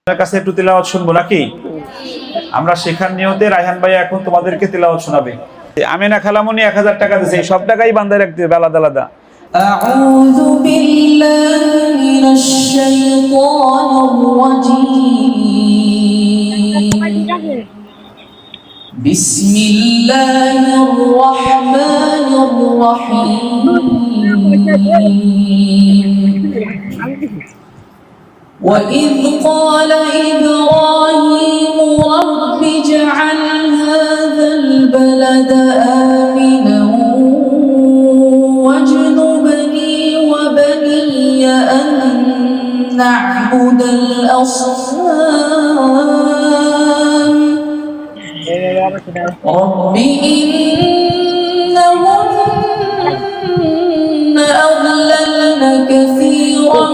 আপনার কাছে একটু তিলাওয়াত শুনবো নাকি? আমরা শেখার নিয়তে রায়হান ভাই এখন তোমাদেরকে তিলাওয়াত শোনাবে। আমিনা খালামুনি 1000 টাকা দিয়েছে, এই সব টাকাই বান্দায় রাখতে হবে আলাদা আলাদা। أعوذ بالله من الشيطان الرجيم بسم الله الرحمن الرحيم وإذ قال إبراهيم رب اجعل هذا البلد آمنا واجنبني وبني أن نعبد الأصنام رب إنهن أضللن كثيرا